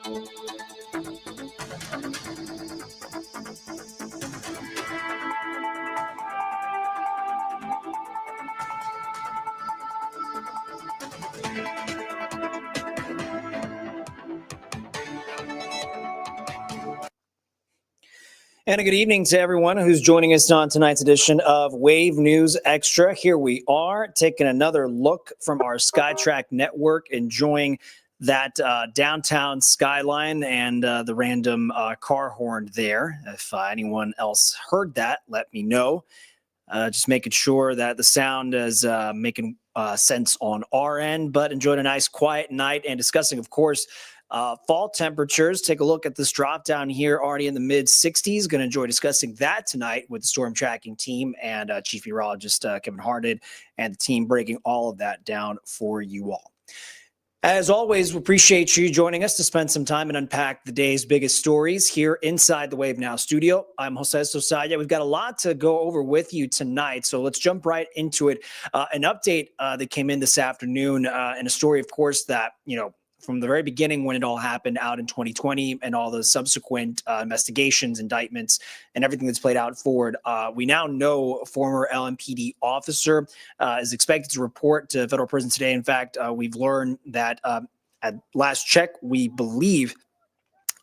And a good evening to everyone who's joining us on tonight's edition of Wave News Extra. Here we are taking another look from our SkyTrack network, enjoying that downtown skyline and the random car horn there. If anyone else heard that, let me know. Just making sure that the sound is making sense on our end, but enjoyed a nice quiet night and discussing, of course, fall temperatures. Take a look at this drop down here, already in the mid 60s. Going to enjoy discussing that tonight with the storm tracking team and Chief Meteorologist Kevin Harded and the team, breaking all of that down for you all. As always, we appreciate you joining us to spend some time and unpack the day's biggest stories here inside the Wave Now studio. I'm Jose Sosaya. We've got a lot to go over with you tonight, so let's jump right into it. An update that came in this afternoon, and a story, of course, that, from the very beginning when it all happened out in 2020 and all the subsequent investigations, indictments, and everything that's played out forward, we now know a former LMPD officer is expected to report to federal prison today. In fact, we've learned that at last check, we believe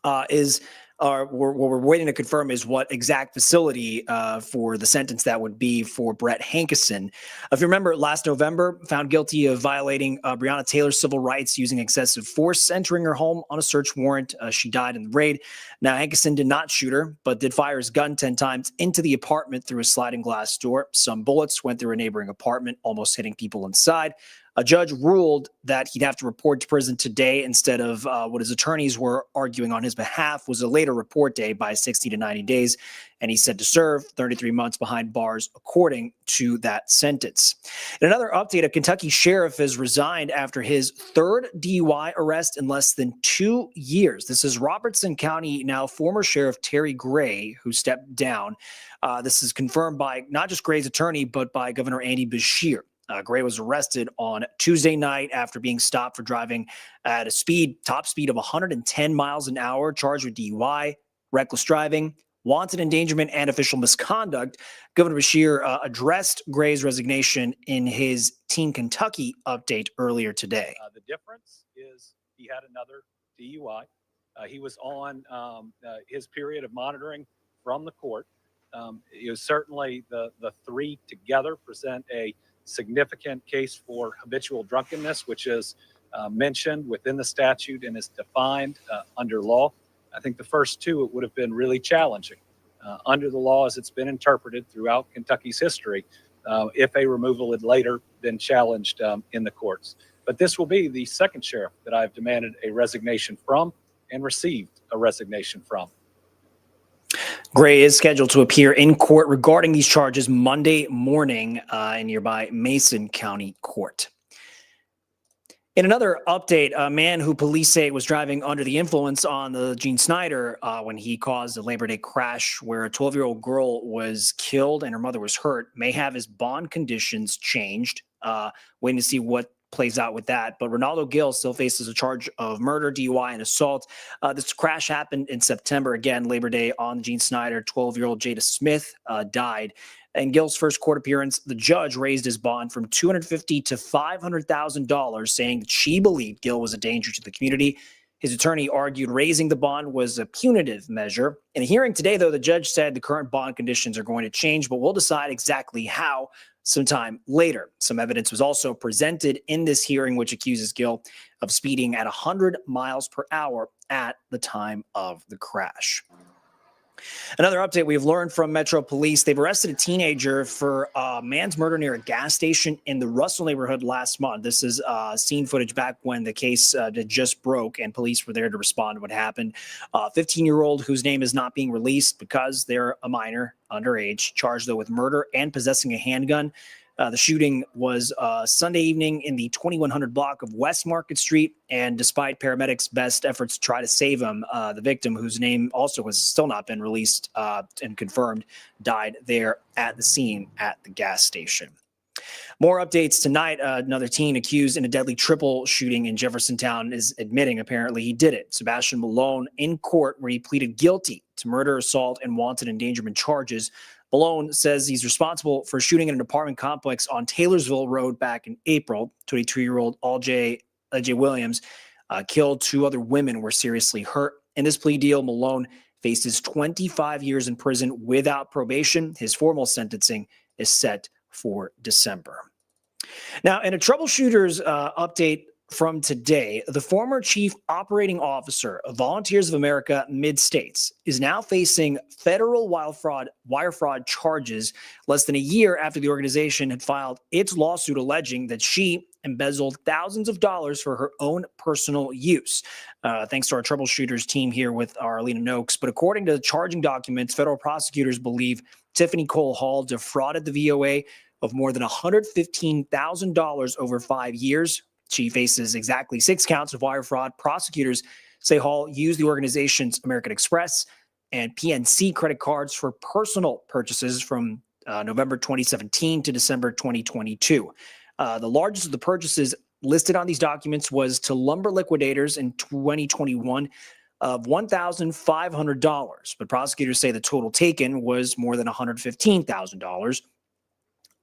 what we're waiting to confirm is what exact facility for the sentence that would be for Brett Hankison. If you remember, last November, found guilty of violating Breonna Taylor's civil rights using excessive force, entering her home on a search warrant. She died in the raid. Now, Hankison did not shoot her, but did fire his gun 10 times into the apartment through a sliding glass door. Some bullets went through a neighboring apartment, almost hitting people inside. A judge ruled that he'd have to report to prison today instead of what his attorneys were arguing on his behalf was a later report date by 60 to 90 days. And he said to serve 33 months behind bars, according to that sentence. In another update, a Kentucky sheriff has resigned after his third DUI arrest in less than 2 years. This is Robertson County now former Sheriff Terry Gray, who stepped down. This is confirmed by not just Gray's attorney, but by Governor Andy Beshear. Gray was arrested on Tuesday night after being stopped for driving at a top speed of 110 miles an hour, charged with DUI, reckless driving, wanton endangerment, and official misconduct. Governor Beshear addressed Gray's resignation in his Team Kentucky update earlier today. The difference is he had another DUI. He was on his period of monitoring from the court. Certainly the three together present a significant case for habitual drunkenness, which is mentioned within the statute and is defined under law. I think the first two, it would have been really challenging under the law as it's been interpreted throughout Kentucky's history if a removal had later been challenged in the courts. But this will be the second sheriff that I've demanded a resignation from and received a resignation from. Gray is scheduled to appear in court regarding these charges Monday morning in nearby Mason County Court. In another update, a man who police say was driving under the influence on the Gene Snyder when he caused a Labor Day crash where a 12-year-old girl was killed and her mother was hurt may have his bond conditions changed. Waiting to see what plays out with that. But Ronaldo Gill still faces a charge of murder, DUI, and assault. This crash happened in September. Again, Labor Day on Gene Snyder. 12-year-old Jada Smith died. In Gill's first court appearance, the judge raised his bond from $250,000 to $500,000, saying that she believed Gill was a danger to the community. His attorney argued raising the bond was a punitive measure. In a hearing today, though, the judge said the current bond conditions are going to change, but we'll decide exactly how sometime later. Some evidence was also presented in this hearing, which accuses Gill of speeding at 100 miles per hour at the time of the crash. Another update we've learned from Metro Police, they've arrested a teenager for a man's murder near a gas station in the Russell neighborhood last month. This is scene footage back when the case just broke and police were there to respond to what happened. 15-year-old whose name is not being released because they're a minor, underage, charged though with murder and possessing a handgun. The shooting was Sunday evening in the 2100 block of West Market Street, and despite paramedics' best efforts to try to save him, the victim, whose name also has still not been released and confirmed, died there at the scene at the gas station. More updates tonight. Another teen accused in a deadly triple shooting in Jeffersontown is admitting apparently he did it. Sebastian Malone in court where he pleaded guilty to murder, assault, and wanted endangerment charges. Malone says he's responsible for shooting in an apartment complex on Taylorsville Road back in April. 22-year-old J. Williams killed 2 other women, were seriously hurt. In this plea deal, Malone faces 25 years in prison without probation. His formal sentencing is set for December. Now, in a troubleshooters update from today, the former chief operating officer of Volunteers of America Mid-States is now facing federal wire fraud charges less than a year after the organization had filed its lawsuit alleging that she embezzled thousands of dollars for her own personal use. Thanks to our troubleshooters team here with Arlena Noakes. But according to the charging documents, federal prosecutors believe Tiffany Cole Hall defrauded the VOA of more than $115,000 over 5 years. She faces exactly 6 counts of wire fraud. Prosecutors say Hall used the organization's American Express and PNC credit cards for personal purchases from November 2017 to December 2022. The largest of the purchases listed on these documents was to Lumber Liquidators in 2021 of $1,500, but prosecutors say the total taken was more than $115,000.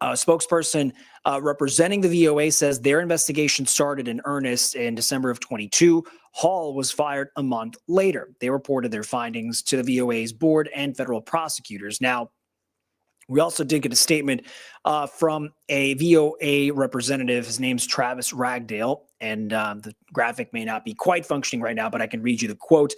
A spokesperson representing the VOA says their investigation started in earnest in December of 22. Hall was fired a month later. They reported their findings to the VOA's board and federal prosecutors. Now, we also did get a statement from a VOA representative. His name's Travis Ragdale, and the graphic may not be quite functioning right now, but I can read you the quote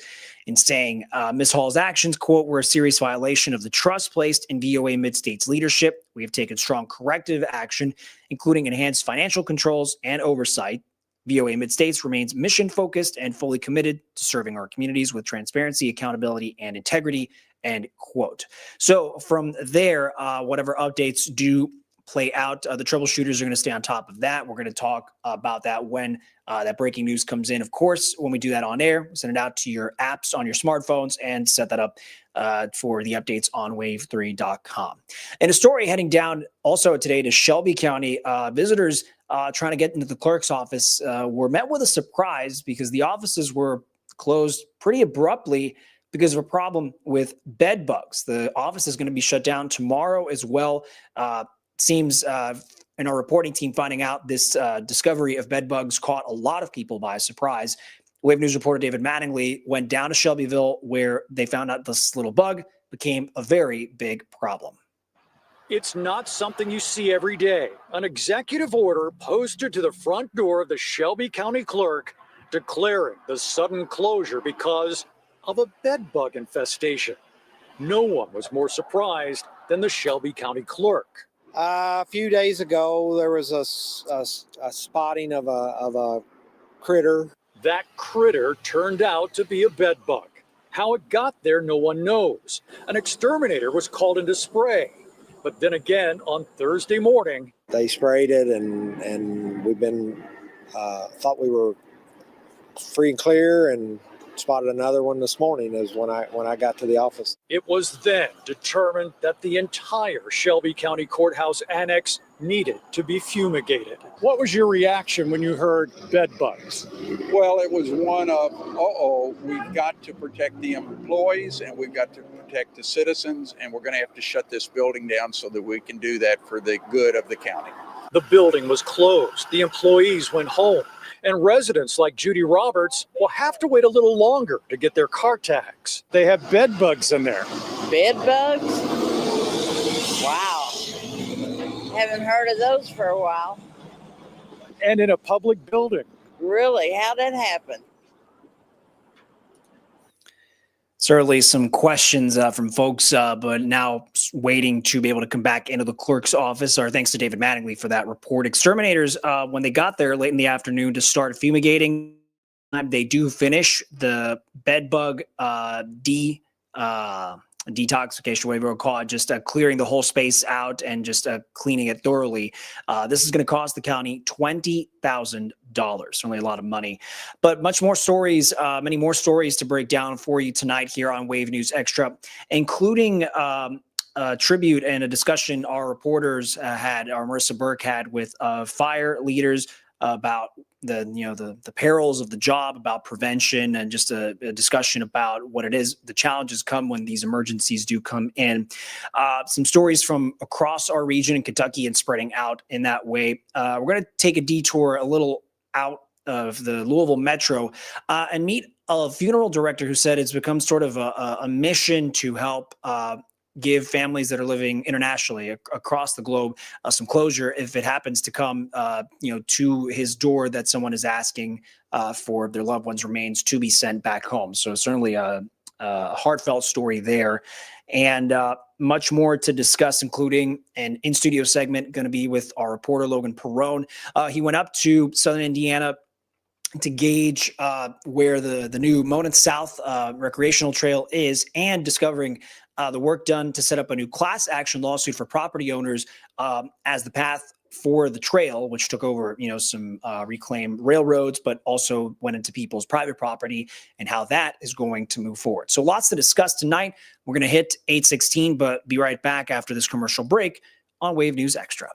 in saying, Ms. Hall's actions, quote, were a serious violation of the trust placed in VOA Mid-States leadership. We have taken strong corrective action, including enhanced financial controls and oversight. VOA Mid-States remains mission-focused and fully committed to serving our communities with transparency, accountability, and integrity, end quote. So from there, whatever updates do play out, the troubleshooters are going to stay on top of that. We're going to talk about that when that breaking news comes in. Of course, when we do that on air, send it out to your apps on your smartphones and set that up for the updates on wave3.com. And a story heading down also today to Shelby County. Visitors trying to get into the clerk's office were met with a surprise because the offices were closed pretty abruptly because of a problem with bed bugs. The office is going to be shut down tomorrow as well. Seems in our reporting team finding out this discovery of bed bugs caught a lot of people by surprise. Wave News reporter David Mattingly went down to Shelbyville where they found out this little bug became a very big problem. It's not something you see every day. An executive order posted to the front door of the Shelby County Clerk declaring the sudden closure because of a bed bug infestation. No one was more surprised than the Shelby County Clerk. A few days ago, there was a spotting of a critter. That critter turned out to be a bed bug. How it got there, no one knows. An exterminator was called in to spray. But then again, on Thursday morning, they sprayed it, and we've been thought we were free and clear, and spotted another one this morning is when I got to the office. It was then determined that the entire Shelby County Courthouse Annex needed to be fumigated. What was your reaction when you heard bed bugs? Well, it was one of, we've got to protect the employees and we've got to protect the citizens, and we're going to have to shut this building down so that we can do that for the good of the county. The building was closed. The employees went home. And residents like Judy Roberts will have to wait a little longer to get their car tags. They have bed bugs in there. Bed bugs? Wow. Haven't heard of those for a while. And in a public building. Really? How'd that happen? Certainly some questions from folks, but now waiting to be able to come back into the clerk's office. Our thanks to David Mattingly for that report. Exterminators, when they got there late in the afternoon to start fumigating, they do finish the bed bug detoxification, whatever we'll call it, just clearing the whole space out and just cleaning it thoroughly. This is going to cost the county $20,000. Certainly a lot of money, but much more stories, many more stories to break down for you tonight here on Wave News Extra, including tribute and a discussion our reporters our Marissa Burke had with fire leaders about the perils of the job, about prevention, and just a discussion about what it is, the challenges come when these emergencies do come in. Some stories from across our region in Kentucky and spreading out in that way. We're going to take a detour a little out of the Louisville Metro and meet a funeral director who said it's become sort of a mission to help give families that are living internationally across the globe some closure if it happens to come, to his door that someone is asking for their loved one's remains to be sent back home. So certainly a heartfelt story there, and much more to discuss, including an in-studio segment going to be with our reporter Logan Perrone. He went up to Southern Indiana to gauge where the new Monmouth South recreational trail is, and discovering the work done to set up a new class action lawsuit for property owners as the path for the trail, which took over, some reclaimed railroads, but also went into people's private property, and how that is going to move forward. So lots to discuss tonight. We're going to hit 8:16, but be right back after this commercial break on Wave News Extra.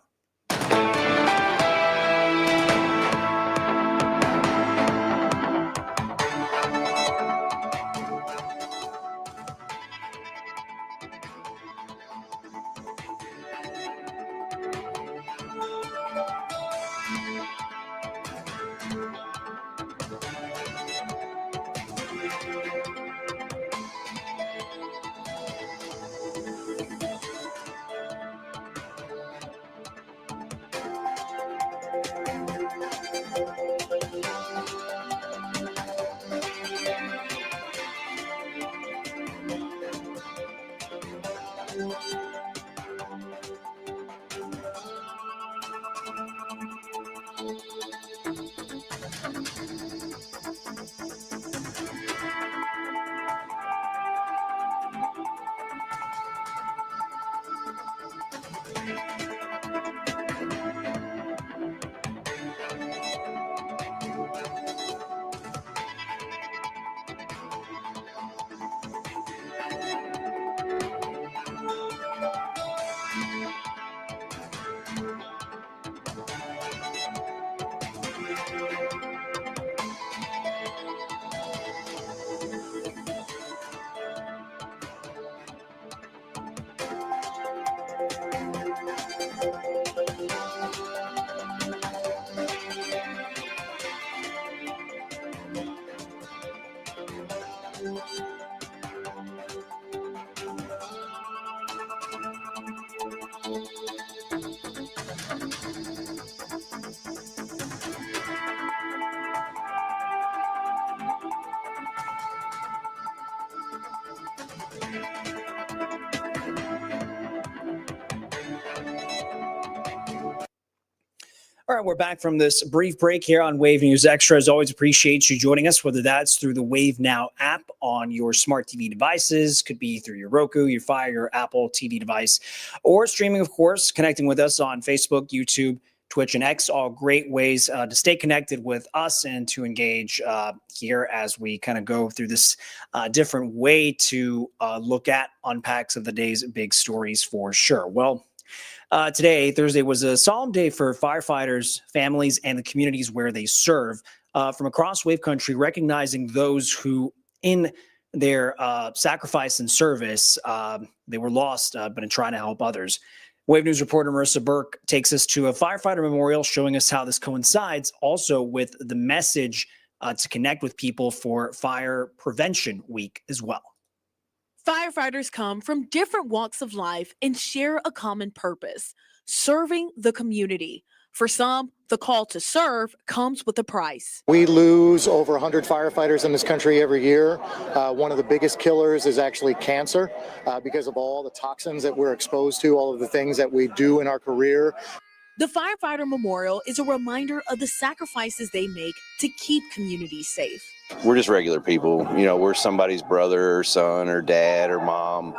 All right, we're back from this brief break here on Wave News Extra. As always, appreciate you joining us, whether that's through the Wave Now app on your smart TV devices, could be through your Roku, your Fire, your Apple TV device, or streaming, of course, connecting with us on Facebook, YouTube, Twitch, and X. All great ways to stay connected with us and to engage here as we kind of go through this different way to look at unpacks of the day's big stories for sure. Well, today, Thursday, was a solemn day for firefighters, families, and the communities where they serve from across Wave Country, recognizing those who, in their sacrifice and service, they were lost, but in trying to help others. Wave News reporter Marissa Burke takes us to a firefighter memorial, showing us how this coincides also with the message to connect with people for Fire Prevention Week as well. Firefighters come from different walks of life and share a common purpose, serving the community. For some, the call to serve comes with a price. We lose over 100 firefighters in this country every year. One of the biggest killers is actually cancer because of all the toxins that we're exposed to, all of the things that we do in our career. The Firefighter Memorial is a reminder of the sacrifices they make to keep communities safe. We're just regular people. We're somebody's brother or son or dad or mom.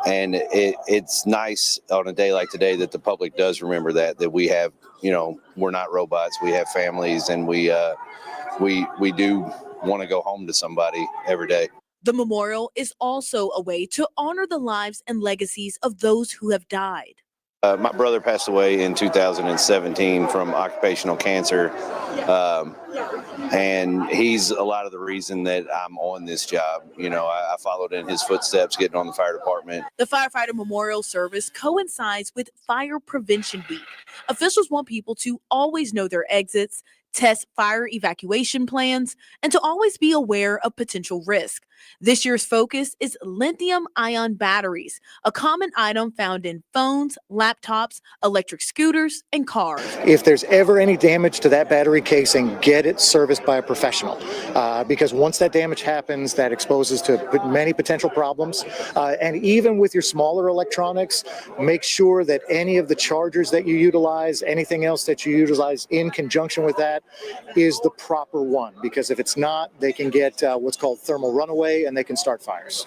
And it's nice on a day like today that the public does remember that we have, we're not robots. We have families, and we do want to go home to somebody every day. The memorial is also a way to honor the lives and legacies of those who have died. My brother passed away in 2017 from occupational cancer, and he's a lot of the reason that I'm on this job. You know, I followed in his footsteps getting on the fire department. The firefighter memorial service coincides with Fire Prevention Week. Officials want people to always know their exits, test fire evacuation plans, and to always be aware of potential risk. This year's focus is lithium-ion batteries, a common item found in phones, laptops, electric scooters, and cars. If there's ever any damage to that battery casing, get it serviced by a professional, because once that damage happens, that exposes to many potential problems. And even with your smaller electronics, make sure that any of the chargers that you utilize, anything else that you utilize in conjunction with that, is the proper one, because if it's not, they can get what's called thermal runaway and they can start fires.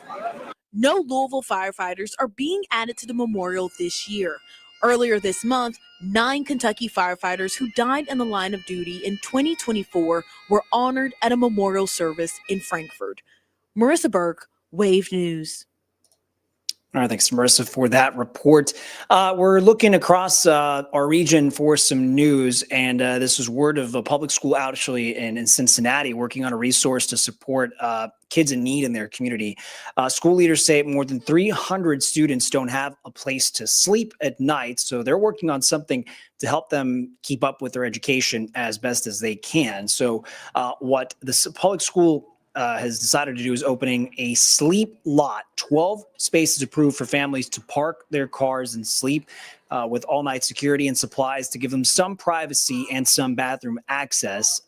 No Louisville firefighters are being added to the memorial this year. Earlier this month, 9 Kentucky firefighters who died in the line of duty in 2024 were honored at a memorial service in Frankfort. Marissa Burke, Wave News. All right, thanks, Marissa, for that report. We're looking across our region for some news, and this was word of a public school actually in Cincinnati working on a resource to support kids in need in their community. School leaders say more than 300 students don't have a place to sleep at night, so they're working on something to help them keep up with their education as best as they can. So what the public school has decided to do is opening a sleep lot, 12 spaces approved for families to park their cars and sleep with all-night security and supplies to give them some privacy and some bathroom access.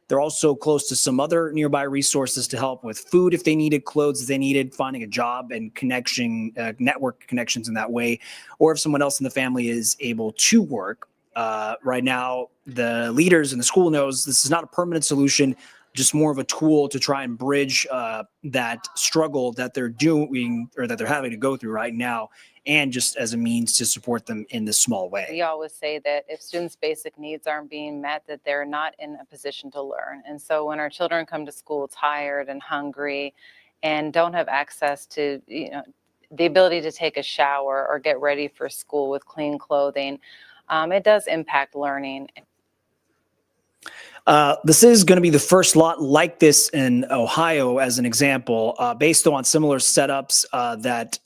They're also close to some other nearby resources to help with food if they needed, clothes if they needed, finding a job and connection, network connections in that way, or if someone else in the family is able to work. Right now, the leaders in the school knows this is not a permanent solution, just more of a tool to try and bridge that struggle that they're doing or that they're having to go through right now, and just as a means to support them in this small way. We always say that if students' basic needs aren't being met, that they're not in a position to learn. And so when our children come to school tired and hungry and don't have access to, the ability to take a shower or get ready for school with clean clothing, it does impact learning. This is going to be the first lot like this in Ohio, as an example, based on similar setups that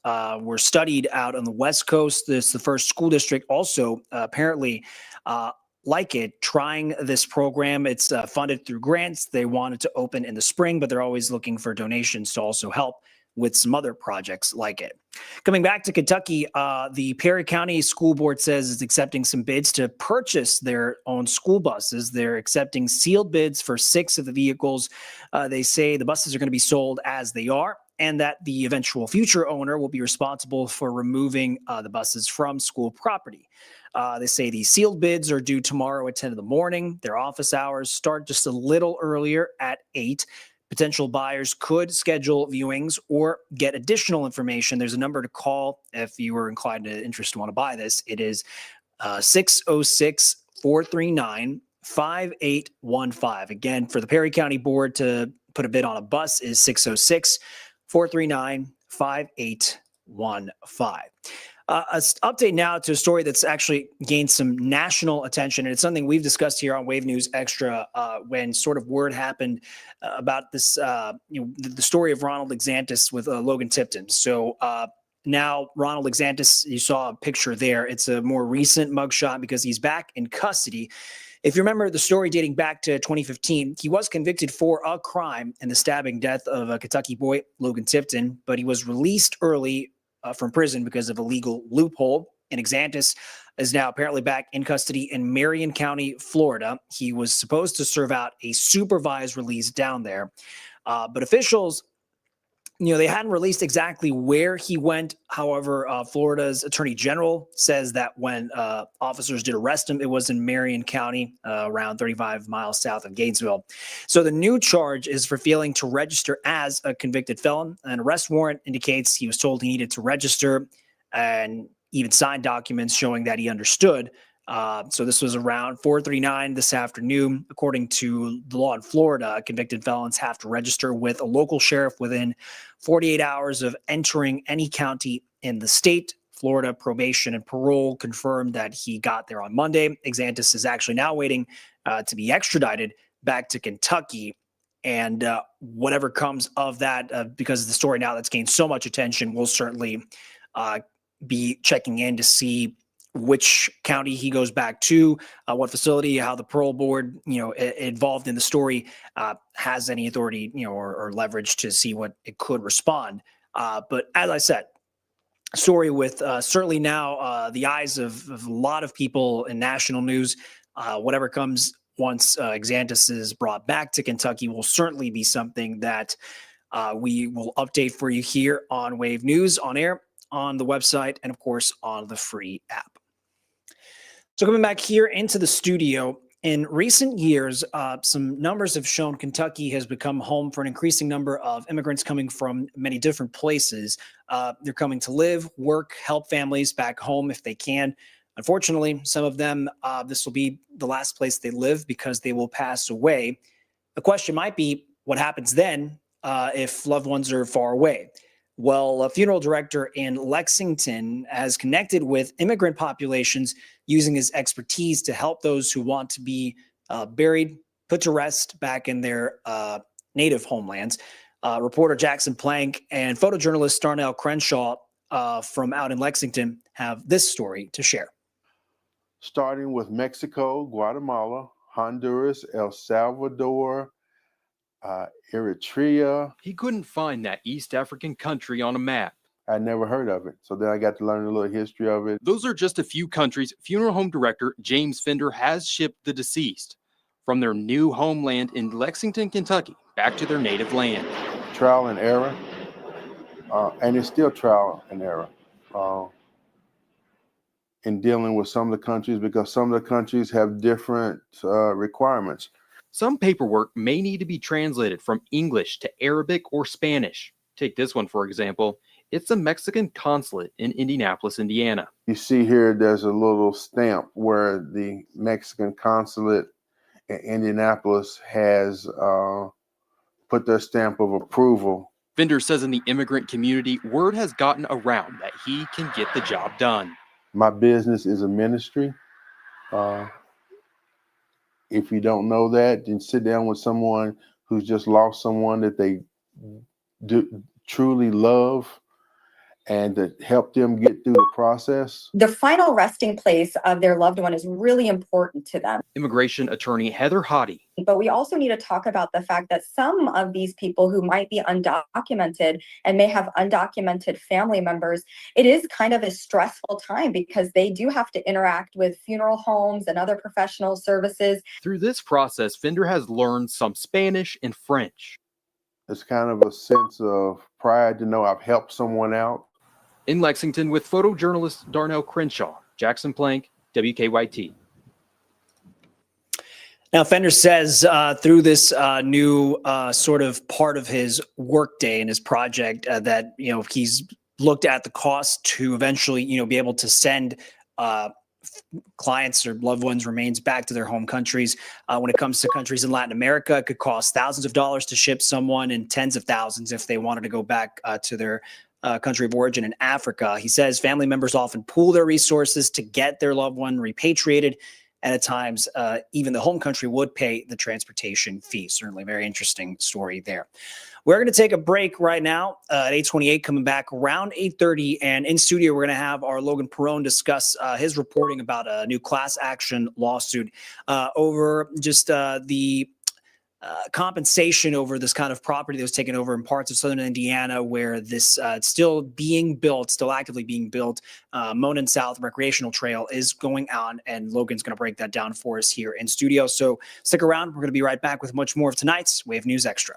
were studied out on the West Coast. This is the first school district also apparently like it, trying this program. It's funded through grants. They wanted to open in the spring, but they're always looking for donations to also help with some other projects like it. Coming back to Kentucky, the Perry County School Board says it's accepting some bids to purchase their own school buses. They're accepting sealed bids for 6 of the vehicles. They say the buses are going to be sold as they are, and that the eventual future owner will be responsible for removing the buses from school property. They say the sealed bids are due tomorrow at 10 in the morning. Their office hours start just a little earlier at 8. Potential buyers could schedule viewings or get additional information. There's a number to call if you are inclined to interest to want to buy this. It is 606-439-5815. Again, for the Perry County Board to put a bid on a bus is 606-439-5815. An update now to a story that's actually gained some national attention, and it's something we've discussed here on Wave News Extra when sort of word happened about this, the story of Ronald Exantis with Logan Tipton. So now Ronald Exantis, you saw a picture there. It's a more recent mugshot because he's back in custody. If you remember the story dating back to 2015, he was convicted for a crime in the stabbing death of a Kentucky boy, Logan Tipton, but he was released early from prison because of a legal loophole. And Exantis is now apparently back in custody in Marion County, Florida. He was supposed to serve out a supervised release down there. But officials, they hadn't released exactly where he went. However, Florida's Attorney General says that when officers did arrest him, it was in Marion County, around 35 miles south of Gainesville. So the new charge is for failing to register as a convicted felon. An arrest warrant indicates he was told he needed to register and even sign documents showing that he understood So this was around 4:39 this afternoon. According to the law in Florida, convicted felons have to register with a local sheriff within 48 hours of entering any county in the state. Florida probation and parole confirmed that he got there on Monday. Exantis is actually now waiting to be extradited back to Kentucky. And whatever comes of that, because of the story now that's gained so much attention, we'll certainly be checking in to see which county he goes back to, what facility, how the parole board, involved in the story, has any authority, or leverage to see what it could respond. But as I said, story with certainly now the eyes of a lot of people in national news. Whatever comes once Exantis is brought back to Kentucky will certainly be something that we will update for you here on Wave News on air, on the website, and of course on the free app. So coming back here into the studio, in recent years, some numbers have shown Kentucky has become home for an increasing number of immigrants coming from many different places. They're coming to live, work, help families back home if they can. Unfortunately, some of them, this will be the last place they live because they will pass away. The question might be, what happens then if loved ones are far away? Well, a funeral director in Lexington has connected with immigrant populations using his expertise to help those who want to be buried, put to rest back in their native homelands. Reporter Jackson Plank and photojournalist Darnell Crenshaw from out in Lexington have this story to share. Starting with Mexico, Guatemala, Honduras, El Salvador, Eritrea. He couldn't find that East African country on a map. I never heard of it. So then I got to learn a little history of it. Those are just a few countries funeral home director James Fender has shipped the deceased from their new homeland in Lexington, Kentucky, back to their native land. Trial and error. And it's still trial and error in dealing with some of the countries, because some of the countries have different requirements. Some paperwork may need to be translated from English to Arabic or Spanish. Take this one, for example. It's a Mexican consulate in Indianapolis, Indiana. You see here, there's a little stamp where the Mexican consulate in Indianapolis has put their stamp of approval. Fender says in the immigrant community, word has gotten around that he can get the job done. My business is a ministry. If you don't know that, then sit down with someone who's just lost someone that they truly love, and to help them get through the process. The final resting place of their loved one is really important to them. Immigration attorney Heather Hottie. But we also need to talk about the fact that some of these people who might be undocumented and may have undocumented family members, it is kind of a stressful time because they do have to interact with funeral homes and other professional services. Through this process, Fender has learned some Spanish and French. It's kind of a sense of pride to know I've helped someone out. In Lexington with photojournalist Darnell Crenshaw, Jackson Plank, WKYT. Now, Fender says through this new sort of part of his workday and his project that, he's looked at the cost to eventually, be able to send clients or loved ones' remains back to their home countries. When it comes to countries in Latin America, it could cost thousands of dollars to ship someone and tens of thousands if they wanted to go back to their country of origin in Africa. He says family members often pool their resources to get their loved one repatriated, and at times even the home country would pay the transportation fee. Certainly a very interesting story there. We're going to take a break right now at 8:28, coming back around 8:30, and in studio we're going to have our Logan Perone discuss his reporting about a new class action lawsuit over just the compensation over this kind of property that was taken over in parts of southern Indiana, where this it's still being built, still actively being built. Monon South Recreational Trail is going on, and Logan's going to break that down for us here in studio. So stick around. We're going to be right back with much more of tonight's Wave News Extra.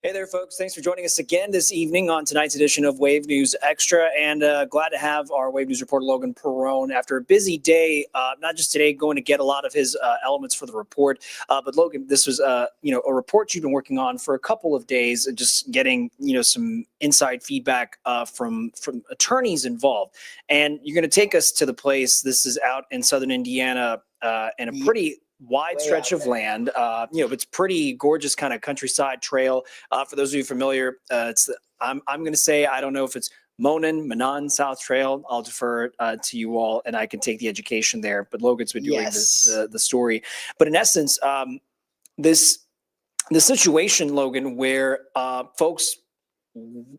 Hey there, folks. Thanks for joining us again this evening on tonight's edition of Wave News Extra. And glad to have our Wave News reporter, Logan Perrone, after a busy day, not just today, going to get a lot of his elements for the report. But Logan, this was, a report you've been working on for a couple of days, just getting, some inside feedback from attorneys involved. And you're going to take us to the place. This is out in southern Indiana, and a pretty wide stretch of land. It's pretty gorgeous kind of countryside trail. For those of you familiar, I'm going to say, I don't know if it's Manon South Trail. I'll defer to you all, and I can take the education there. But Logan's been doing the story. But in essence, the situation, Logan, where folks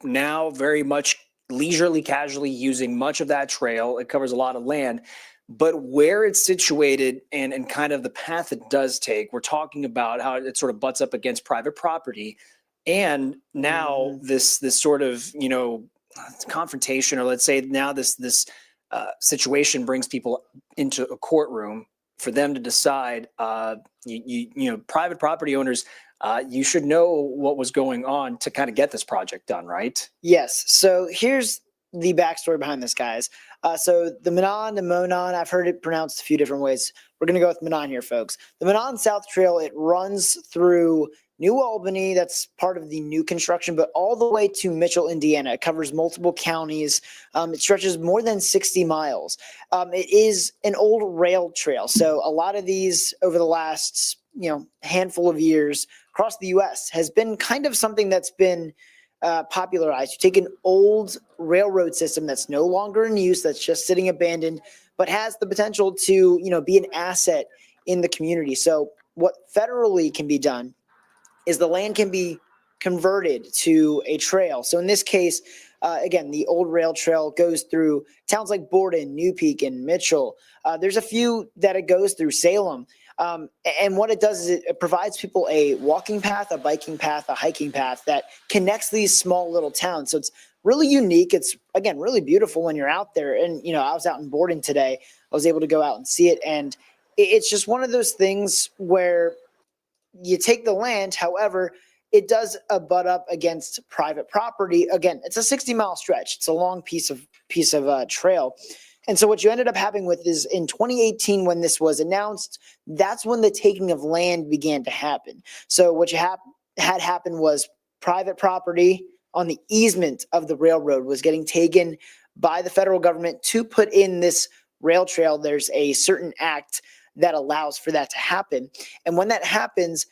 now very much leisurely, casually using much of that trail. It covers a lot of land. But where it's situated and kind of the path it does take, we're talking about how it sort of butts up against private property. And now this sort of, confrontation, or let's say now this situation brings people into a courtroom for them to decide, private property owners, you should know what was going on to kind of get this project done, right? Yes. So here's the backstory behind this, guys. So the Monon, I've heard it pronounced a few different ways. We're going to go with Monon here, folks. The Monon South Trail, it runs through New Albany. That's part of the new construction, but all the way to Mitchell, Indiana. It covers multiple counties. It stretches more than 60 miles. It is an old rail trail. So a lot of these over the last, handful of years across the U.S. has been kind of something that's been popularized. You take an old railroad system that's no longer in use, that's just sitting abandoned, but has the potential to, be an asset in the community. So what federally can be done is the land can be converted to a trail. So in this case, again, the old rail trail goes through towns like Borden, New Peak, and Mitchell. There's a few that it goes through, Salem. And what it does is it provides people a walking path, a biking path, a hiking path that connects these small little towns. So it's really unique. It's, again, really beautiful when you're out there. And, I was out in Borden today. I was able to go out and see it. And it's just one of those things where you take the land. However, it does butt up against private property. Again, it's a 60-mile stretch. It's a long piece of trail. And so what you ended up having with is in 2018, when this was announced, that's when the taking of land began to happen. So what you had happen was private property on the easement of the railroad was getting taken by the federal government to put in this rail trail. There's a certain act that allows for that to happen. And when that happens,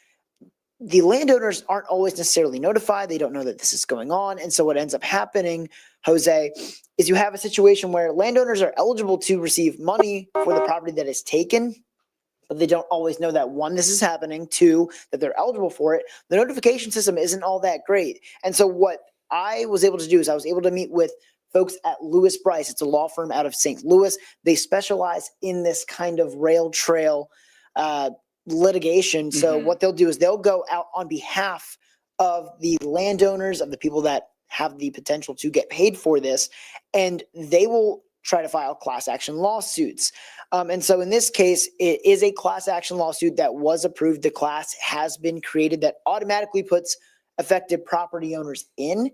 the landowners aren't always necessarily notified. They don't know that this is going on. And so what ends up happening, Jose, is you have a situation where landowners are eligible to receive money for the property that is taken, but they don't always know that, one, this is happening, two, that they're eligible for it. The notification system isn't all that great. And so what I was able to do is I was able to meet with folks at Lewis Bryce. It's a law firm out of St. Louis. They specialize in this kind of rail trail litigation. So what they'll do is they'll go out on behalf of the landowners, of the people that have the potential to get paid for this, and they will try to file class action lawsuits. And so in this case, it is a class action lawsuit that was approved. The class has been created that automatically puts affected property owners in.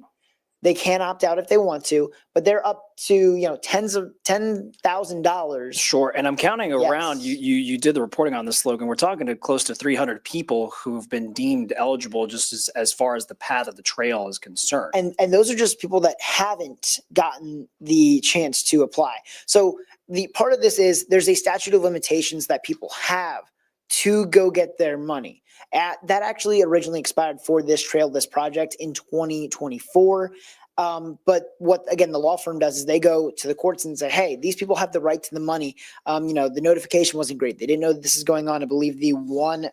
They can opt out if they want to, but they're up to, $10,000. Sure. And I'm counting around, Yes. you did the reporting on this, Logan. We're talking to close to 300 people who've been deemed eligible just as far as the path of the trail is concerned. And those are just people that haven't gotten the chance to apply. So the part of this is there's a statute of limitations that people have to go get their money. That actually originally expired for this trail, this project in 2024. But what, again, the law firm does is they go to the courts and say, hey, these people have the right to the money. The notification wasn't great. They didn't know that this is going on. I believe the one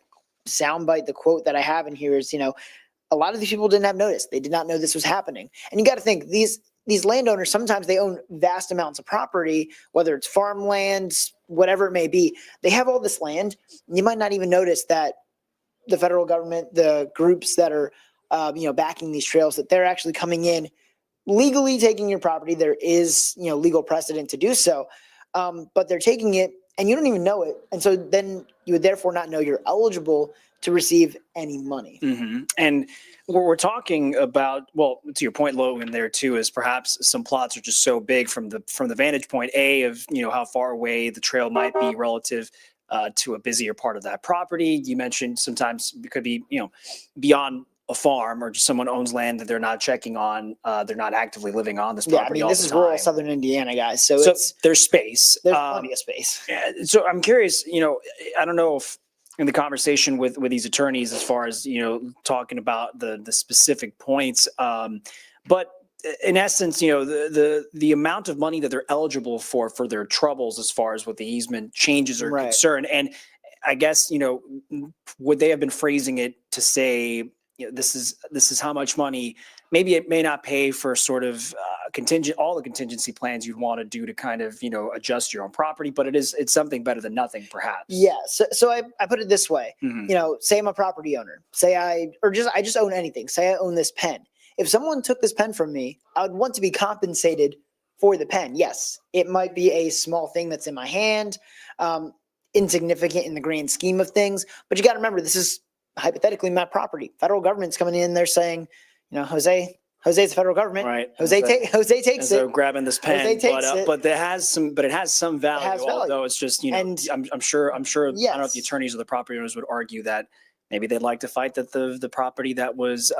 soundbite, the quote that I have in here is, a lot of these people didn't have notice. They did not know this was happening. And you got to think these landowners, sometimes they own vast amounts of property, whether it's farmland, whatever it may be. They have all this land. You might not even notice that the federal government, the groups that are, backing these trails, that they're actually coming in legally taking your property. There is, legal precedent to do so, but they're taking it and you don't even know it. And so then you would therefore not know you're eligible to receive any money. Mm-hmm. And what we're talking about, well, to your point, Logan, there too, is perhaps some plots are just so big from the vantage point, of, how far away the trail might be relative to a busier part of that property. You mentioned sometimes it could be, beyond a farm or just someone owns land that they're not checking on. They're not actively living on this property all the time. This is rural southern Indiana, guys. So there's space. There's plenty of space. So I'm curious, I don't know if in the conversation with these attorneys, as far as, talking about the specific points, but in essence, the amount of money that they're eligible for their troubles as far as what the easement changes are concerned. And I guess, would they have been phrasing it to say, this is how much money? Maybe it may not pay for sort of all the contingency plans you'd want to do to kind of, adjust your own property, but it's something better than nothing, perhaps. Yeah. So I put it this way, Mm-hmm. Say I'm a property owner, I just own anything. Say I own this pen. If someone took this pen from me, I would want to be compensated for the pen. Yes, it might be a small thing that's in my hand, insignificant in the grand scheme of things, but you got to remember, this is hypothetically my property. Federal government's coming in, they're saying, Jose's the federal government. Right. Jose takes So it. grabbing this pen, but it has some value. It has value. Although it's just, And I'm sure. yes. I don't know if the attorneys or the property owners would argue that maybe they'd like to fight that the property that was,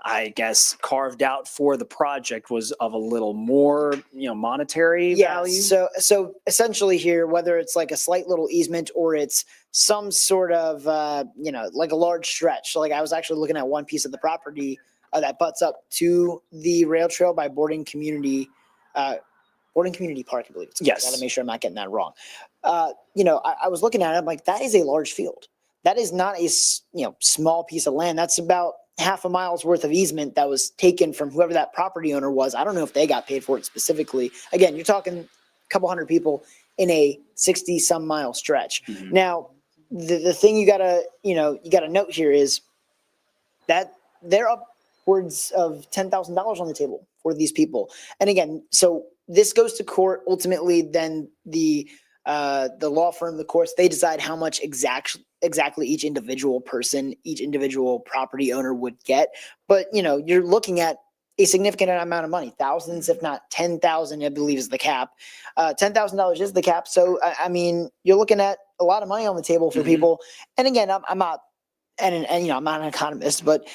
I guess, carved out for the project was of a little more, monetary value. So essentially here, whether it's like a slight little easement or it's some sort of, like a large stretch. So like I was actually looking at one piece of the property that butts up to the rail trail by Boarding Community Park, I believe it's called. Yes. I gotta make sure I'm not getting that wrong. I was looking at it, I'm like, that is a large field. That is not a, small piece of land. That's about half a mile's worth of easement that was taken from whoever that property owner was. I don't know if they got paid for it specifically. Again, you're talking a couple hundred people in a 60 some mile stretch. Mm-hmm. Now, the thing you gotta note here is that they're upwards of $10,000 on the table for these people. And again, so this goes to court. Ultimately, then the law firm, the courts, they decide how much exactly each individual person, each individual property owner would get. But, you're looking at a significant amount of money, thousands, if not 10,000, I believe is the cap. $10,000 is the cap. So, you're looking at a lot of money on the table for people. And again, I'm not, I'm not an economist, but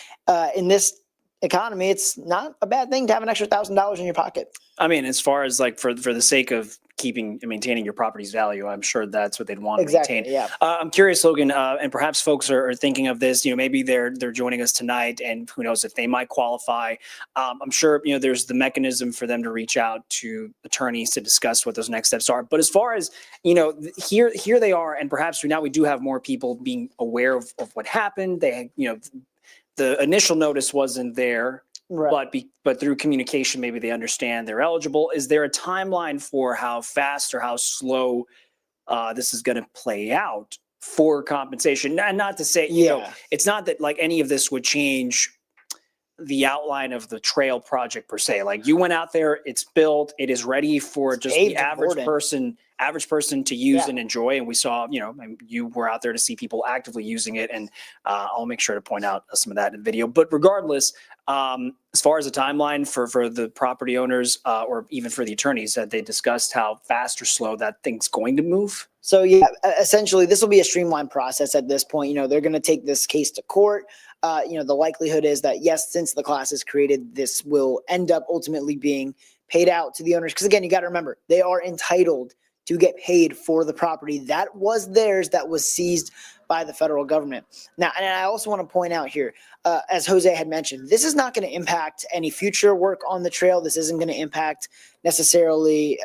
in this economy, it's not a bad thing to have an extra $1,000 in your pocket. As far as like for the sake of keeping and maintaining your property's value, I'm sure that's what they'd want to maintain. Yeah. I'm curious, Logan, and perhaps folks are thinking of this. Maybe they're joining us tonight, and who knows if they might qualify. I'm sure there's the mechanism for them to reach out to attorneys to discuss what those next steps are. But as far as here they are, and perhaps now we do have more people being aware of what happened. They the initial notice wasn't there. Right. But through communication, maybe they understand they're eligible. Is there a timeline for how fast or how slow this is going to play out for compensation? And not to say, it's not that like any of this would change the outline of the trail project per se. Like you went out there, it's built, it is ready for just the average person average person to use Yeah. and enjoy. And we saw, and you were out there to see people actively using it. And I'll make sure to point out some of that in the video. But regardless, as far as the timeline for the property owners or even for the attorneys, that they discussed how fast or slow that thing's going to move? So yeah, essentially this will be a streamlined process at this point. They're going to take this case to court. The likelihood is that yes, since the class is created, this will end up ultimately being paid out to the owners. Because again, you got to remember, they are entitled to get paid for the property that was theirs, that was seized by the federal government. Now, and I also want to point out here, as Jose had mentioned, this is not going to impact any future work on the trail. This isn't going to impact necessarily,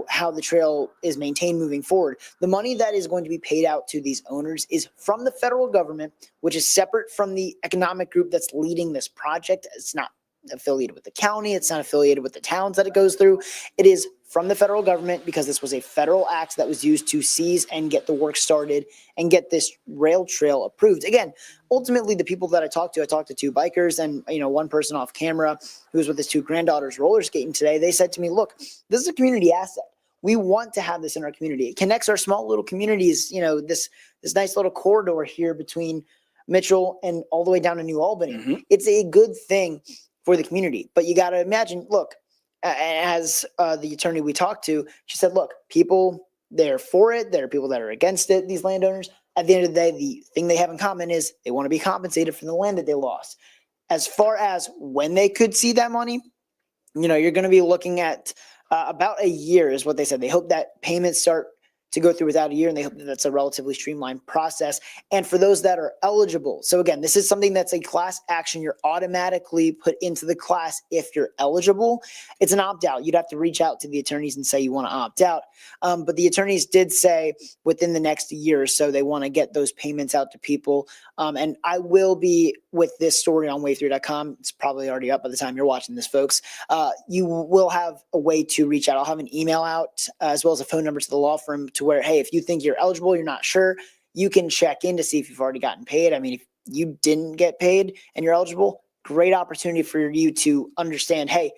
how the trail is maintained moving forward. The money that is going to be paid out to these owners is from the federal government, which is separate from the economic group that's leading this project. It's not affiliated with the county. It's not affiliated with the towns that it goes through. It is from the federal government because this was a federal act that was used to seize and get the work started and get this rail trail approved. Again, ultimately, the people that I talked to two bikers and, one person off camera who was with his two granddaughters roller skating today. They said to me, look, this is a community asset. We want to have this in our community. It connects our small little communities, this nice little corridor here between Mitchell and all the way down to New Albany. Mm-hmm. It's a good thing for the community. But you got to imagine, look, as the attorney we talked to, she said, look, people, they're for it. There are people that are against it, these landowners. At the end of the day, the thing they have in common is they want to be compensated for the land that they lost. As far as when they could see that money, you're going to be looking at about a year is what they said. They hope that payments start to go through without a year, and they hope that that's a relatively streamlined process. And for those that are eligible, so again, this is something that's a class action. You're automatically put into the class if you're eligible. It's an opt-out. You'd have to reach out to the attorneys and say you want to opt out. But the attorneys did say within the next year or so, they want to get those payments out to people. And I will be with this story on wave3.com. It's probably already up by the time you're watching this, folks. You will have a way to reach out. I'll have an email out as well as a phone number to the law firm to where, hey, if you think you're eligible, you're not sure, you can check in to see if you've already gotten paid. I mean, if you didn't get paid and you're eligible, great opportunity for you to understand, hey,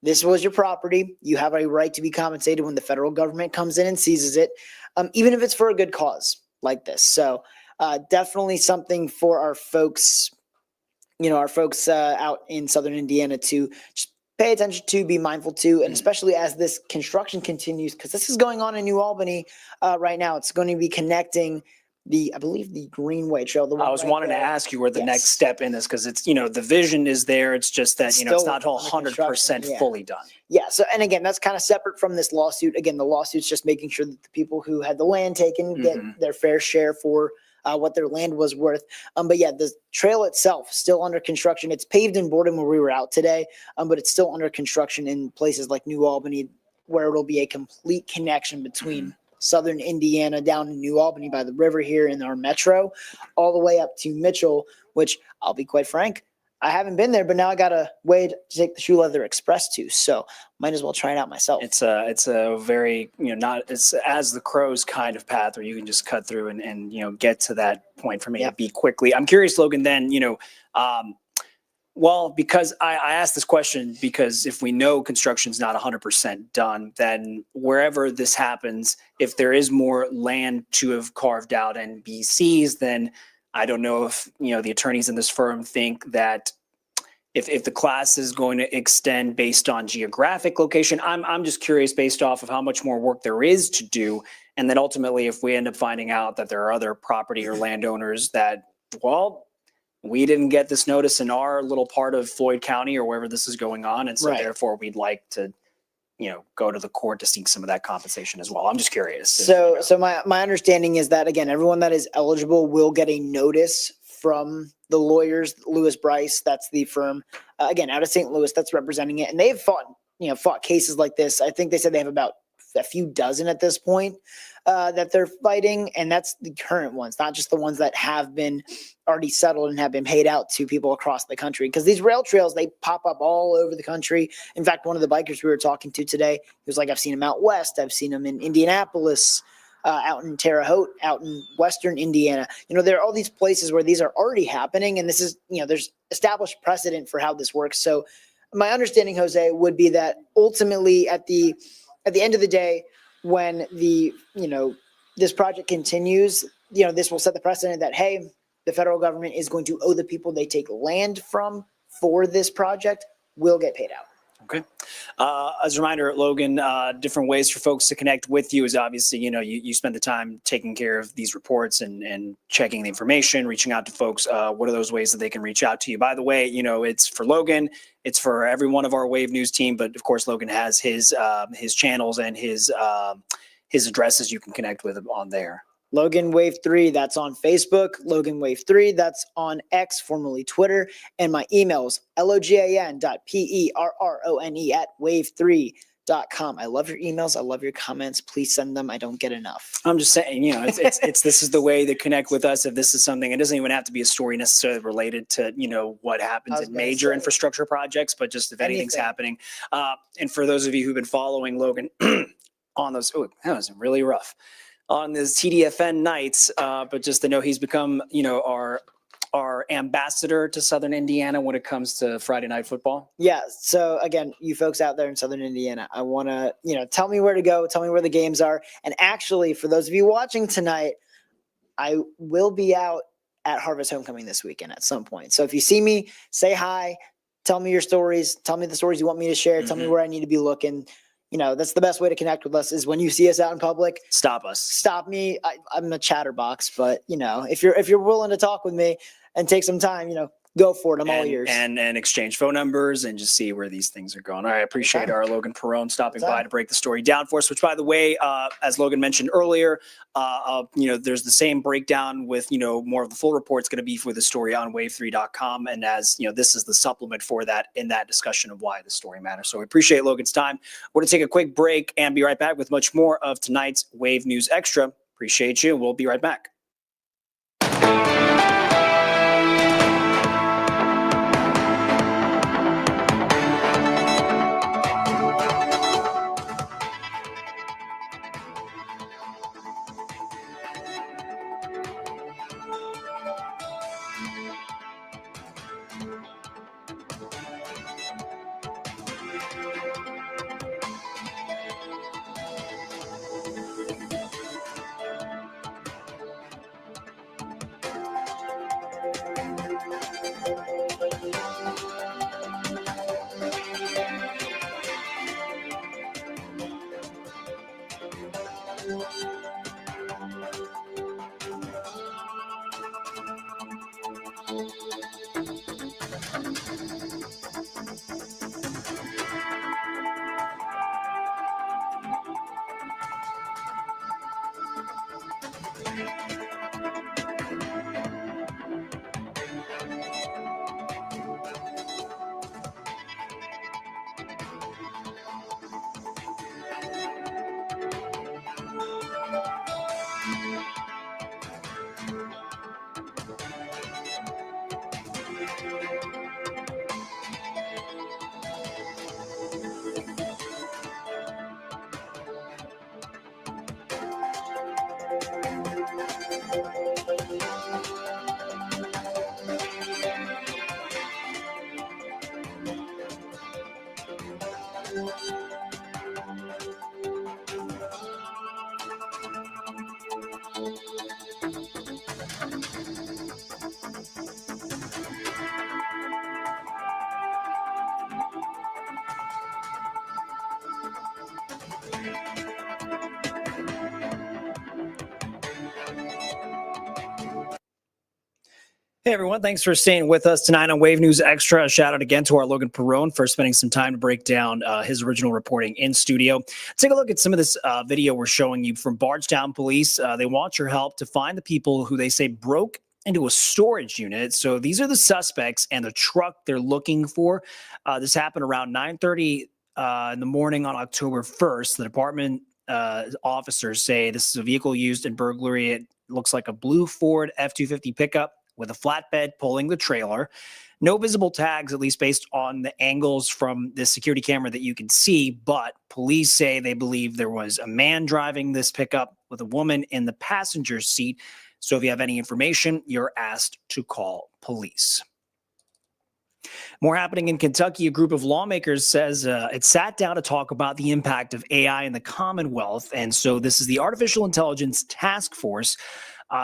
this was your property. You have a right to be compensated when the federal government comes in and seizes it, even if it's for a good cause like this. So definitely something for our folks, out in Southern Indiana to just pay attention to, be mindful to, and especially as this construction continues, because this is going on in New Albany right now. It's going to be connecting I believe the Greenway Trail. I was wanting to ask you where the next step in is, because it's, the vision is there. It's just that, it's not all 100% fully done. Yeah. So, and again, that's kind of separate from this lawsuit. Again, the lawsuit's just making sure that the people who had the land taken get their fair share for what their land was worth. But yeah, the trail itself still under construction. It's paved in Borden where we were out today, but it's still under construction in places like New Albany, where it'll be a complete connection between Southern Indiana down in New Albany by the river here in our metro, all the way up to Mitchell, which I'll be quite frank, I haven't been there, but now I got a way to take the Shoe Leather Express to, so might as well try it out myself. It's a very, it's as the crows kind of path where you can just cut through and get to that point from A to B quickly. I'm curious, Logan, then, because I asked this question because if we know construction's not 100% done, then wherever this happens, if there is more land to have carved out and be seized, then I don't know if, the attorneys in this firm think that if the class is going to extend based on geographic location. I'm just curious based off of how much more work there is to do. And then ultimately, if we end up finding out that there are other property or landowners that, we didn't get this notice in our little part of Floyd County or wherever this is going on. And so therefore we'd like to, go to the court to seek some of that compensation as well. I'm just curious. So my understanding is that, again, everyone that is eligible will get a notice from the lawyers, Lewis Bryce, that's the firm, again, out of St. Louis, that's representing it. And they've fought cases like this. I think they said they have about a few dozen at this point that they're fighting. And that's the current ones, not just the ones that have been already settled and have been paid out to people across the country. Because these rail trails, they pop up all over the country. In fact, one of the bikers we were talking to today, he was like, I've seen them out west. I've seen them in Indianapolis, out in Terre Haute, out in Western Indiana. There are all these places where these are already happening. And this is, there's established precedent for how this works. So my understanding, Jose, would be that ultimately at the end of the day, when this project continues, this will set the precedent that, hey, the federal government is going to owe the people they take land from for this project will get paid out. Okay. As a reminder, Logan, different ways for folks to connect with you is obviously, you spend the time taking care of these reports and checking the information, reaching out to folks. What are those ways that they can reach out to you? By the way, it's for Logan, it's for every one of our Wave News team, but of course, Logan has his channels and his addresses you can connect with him on there. Logan Wave 3, that's on Facebook. Logan Wave 3, that's on X, formerly Twitter. And my email is logan.perrone@wave3.com. I love your emails. I love your comments. Please send them. I don't get enough. I'm just saying, it's this is the way to connect with us. If this is something, it doesn't even have to be a story necessarily related to, what happens in major infrastructure projects, but just if anything's happening. And for those of you who've been following Logan on those, that was really rough. On this TDFN nights, but just to know he's become, our ambassador to Southern Indiana when it comes to Friday night football. Yeah. So again, you folks out there in Southern Indiana, I want to, tell me where to go, tell me where the games are. And actually, for those of you watching tonight, I will be out at Harvest Homecoming this weekend at some point. So if you see me, say hi, tell me your stories, tell me the stories you want me to share, tell me where I need to be looking. That's the best way to connect with us is when you see us out in public. Stop us. Stop me. I'm a chatterbox, but if you're willing to talk with me and take some time, go for it. I'm all ears. And exchange phone numbers and just see where these things are going. All right. I appreciate our Logan Perrone stopping by to break the story down for us, which by the way, as Logan mentioned earlier, there's the same breakdown with, more of the full report's going to be for the story on wave3.com. And as this is the supplement for that in that discussion of why the story matters. So we appreciate Logan's time. We're going to take a quick break and be right back with much more of tonight's Wave News Extra. Appreciate you. We'll be right back. Hey, everyone. Thanks for staying with us tonight on Wave News Extra. A shout out again to our Logan Perrone for spending some time to break down his original reporting in studio. Take a look at some of this video we're showing you from Bardstown Police. They want your help to find the people who they say broke into a storage unit. So these are the suspects and the truck they're looking for. This happened around 9:30 in the morning on October 1st. The department officers say this is a vehicle used in burglary. It looks like a blue Ford F-250 pickup with a flatbed pulling the trailer. No visible tags, at least based on the angles from the security camera that you can see, but police say they believe there was a man driving this pickup with a woman in the passenger seat. So if you have any information, you're asked to call police. More happening in Kentucky. A group of lawmakers says it sat down to talk about the impact of AI in the Commonwealth. And so this is the Artificial Intelligence Task Force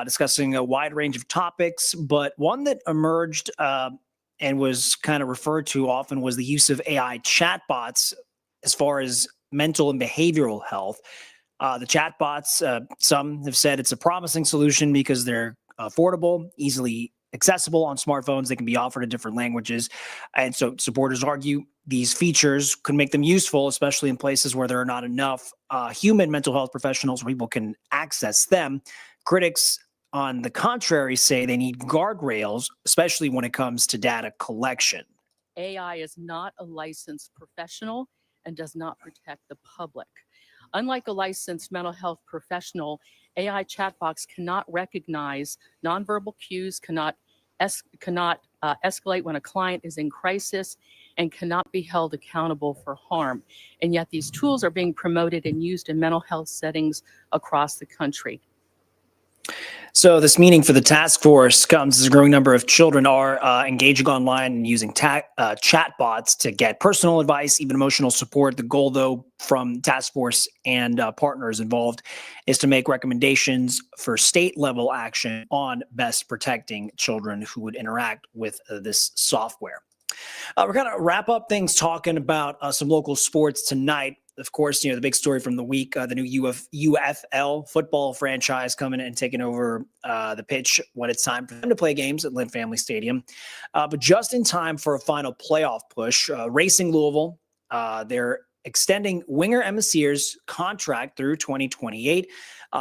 discussing a wide range of topics, but one that emerged and was kind of referred to often was the use of AI chatbots as far as mental and behavioral health. The chatbots, some have said it's a promising solution because they're affordable, easily accessible on smartphones. They can be offered in different languages. And so supporters argue these features could make them useful, especially in places where there are not enough human mental health professionals where people can access them. Critics, on the contrary, say they need guardrails, especially when it comes to data collection. AI is not a licensed professional and does not protect the public. Unlike a licensed mental health professional, AI chatbots cannot recognize nonverbal cues, cannot escalate when a client is in crisis, and cannot be held accountable for harm. And yet these tools are being promoted and used in mental health settings across the country. So this meeting for the task force comes as a growing number of children are engaging online and using chatbots to get personal advice, even emotional support. The goal, though, from task force and partners involved is to make recommendations for state-level action on best protecting children who would interact with this software. We're going to wrap up things talking about some local sports tonight. Of course, the big story from the week, the new UFL football franchise coming in and taking over the pitch when it's time for them to play games at Lynn Family Stadium. But just in time for a final playoff push, Racing Louisville, they're extending winger Emma Sears' contract through 2028.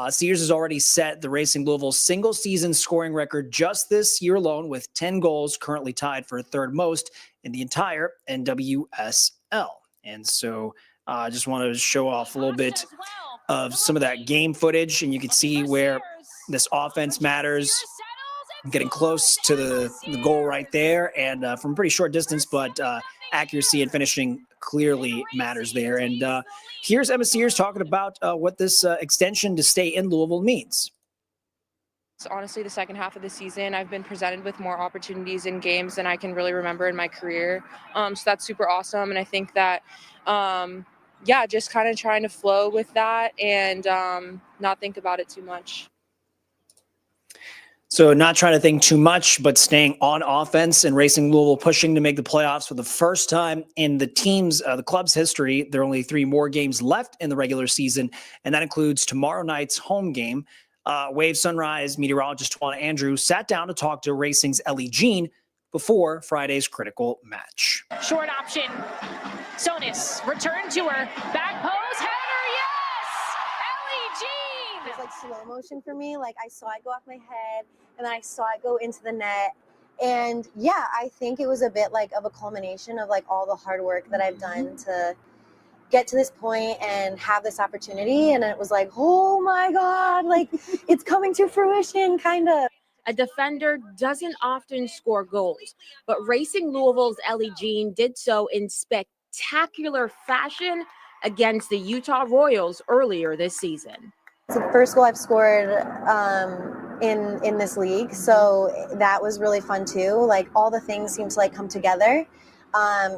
Sears has already set the Racing Louisville single season scoring record just this year alone with 10 goals, currently tied for third most in the entire NWSL. And so I just want to show off a little bit of some of that game footage, and you can see where this offense matters. I'm getting close to the goal right there, and from a pretty short distance, but accuracy and finishing clearly matters there. And here's Emma Sears talking about what this extension to stay in Louisville means. Honestly, the second half of the season, I've been presented with more opportunities in games than I can really remember in my career. So that's super awesome. And I think that, just kind of trying to flow with that and not think about it too much. So not trying to think too much, but staying on offense, and Racing Louisville pushing to make the playoffs for the first time in the club's history. There are only 3 more games left in the regular season, and that includes tomorrow night's home game. Wave Sunrise meteorologist Tawana Andrews sat down to talk to Racing's Ellie Jean before Friday's critical match. Short option. Sonis, return to her. Back pose, header, yes! Ellie Jean! It was like slow motion for me. Like I saw it go off my head, and then I saw it go into the net. And yeah, I think it was a bit like of a culmination of like all the hard work that I've done to get to this point and have this opportunity. And it was like, oh my God, like it's coming to fruition, kind of. A defender doesn't often score goals, but Racing Louisville's Ellie Jean did so in spectacular fashion against the Utah Royals earlier this season. It's the first goal I've scored in this league, so that was really fun too. Like all the things seem to like come together.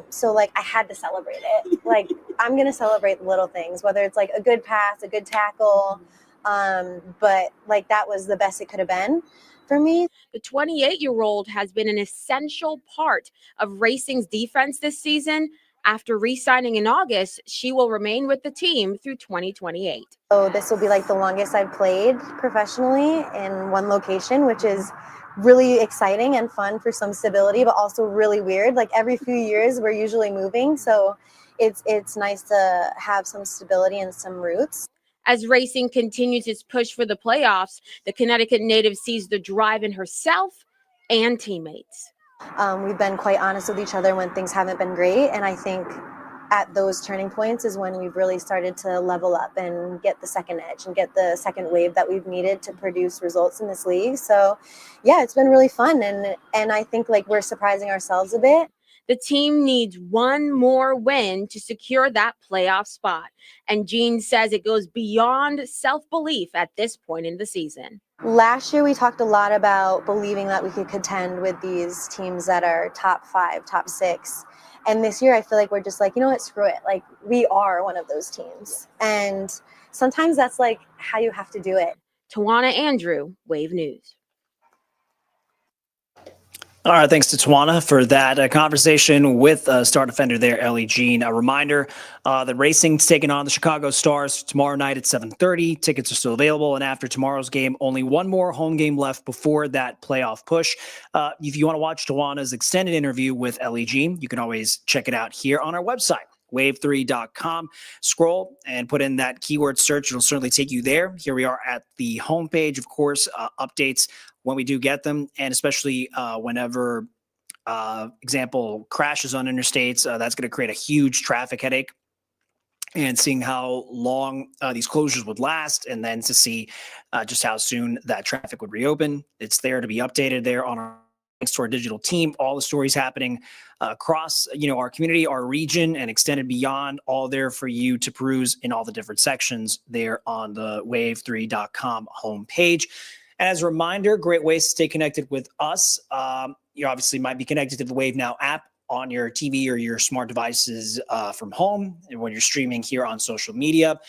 So like I had to celebrate it. Like I'm gonna celebrate the little things, whether it's like a good pass, a good tackle, but like that was the best it could have been for me. The 28-year-old has been an essential part of Racing's defense this season. After re-signing in August, she will remain with the team through 2028. So this will be like the longest I've played professionally in one location, which is really exciting and fun for some stability, but also really weird. Like every few years, we're usually moving. So it's nice to have some stability and some roots. As Racing continues its push for the playoffs, the Connecticut native sees the drive in herself and teammates. We've been quite honest with each other when things haven't been great. And I think at those turning points is when we've really started to level up and get the second edge and get the second wave that we've needed to produce results in this league. So yeah, it's been really fun. And I think like we're surprising ourselves a bit. The team needs one more win to secure that playoff spot. And Jean says it goes beyond self-belief at this point in the season. Last year, we talked a lot about believing that we could contend with these teams that are top 5, top 6. And this year, I feel like we're just like, you know what, screw it. Like, we are one of those teams. And sometimes that's like how you have to do it. Tawana Andrew, Wave News. All right, thanks to Tawana for that conversation with star defender there, Ellie Jean. A reminder that racing's taking on the Chicago Stars tomorrow night at 7:30. Tickets are still available, and after tomorrow's game, only one more home game left before that playoff push. If you want to watch Tawana's extended interview with Ellie Jean, you can always check it out here on our website, wave3.com. Scroll and put in that keyword search. It'll certainly take you there. Here we are at the homepage, of course, updates when we do get them, and especially whenever, example, crashes on interstates, that's going to create a huge traffic headache. And seeing how long these closures would last, and then to see just how soon that traffic would reopen. It's there to be updated there on our, thanks to our digital team. All the stories happening across, our community, our region, and extended beyond, all there for you to peruse in all the different sections there on the wave3.com homepage. And as a reminder, great ways to stay connected with us. You obviously might be connected to the Wave Now app on your TV or your smart devices from home, and when you're streaming here on social media.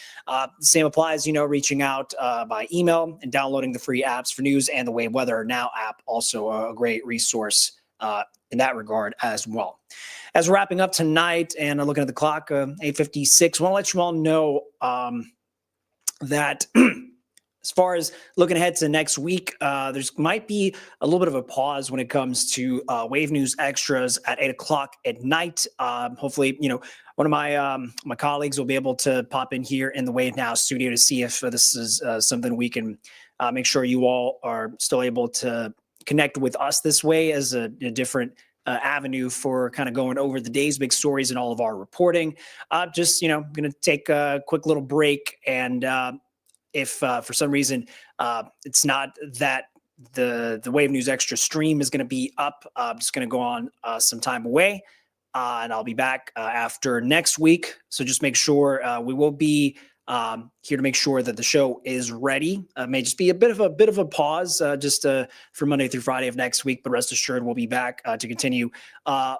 Same applies, reaching out by email and downloading the free apps for news, and the Wave Weather Now app, also a great resource in that regard as well. As we're wrapping up tonight and looking at the clock, 8:56, I want to let you all know that as far as looking ahead to next week, there's might be a little bit of a pause when it comes to Wave News Extras at 8 o'clock at night. Hopefully, one of my colleagues will be able to pop in here in the Wave Now studio to see if this is something we can make sure you all are still able to connect with us this way, as a different avenue for kind of going over the day's big stories and all of our reporting. Just, going to take a quick little break, and if for some reason it's not that the Wave News Extra stream is going to be up, I'm just going to go on some time away, and I'll be back after next week. So just make sure we will be here to make sure that the show is ready. May just be a bit of a pause just for Monday through Friday of next week, but rest assured we'll be back to continue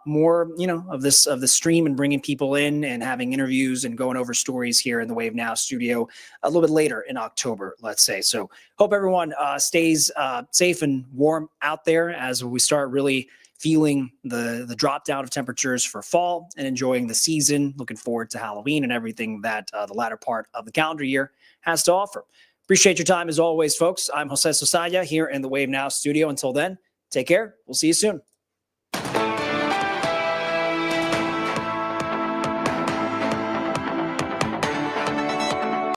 more of the stream and bringing people in and having interviews and going over stories here in the Wave Now studio a little bit later in October, let's say. So hope everyone stays safe and warm out there as we start really feeling the drop down of temperatures for fall and enjoying the season. Looking forward to Halloween and everything that the latter part of the calendar year has to offer. Appreciate your time as always, folks. I'm Jose Sosaya here in the Wave Now studio. Until then, take care. We'll see you soon.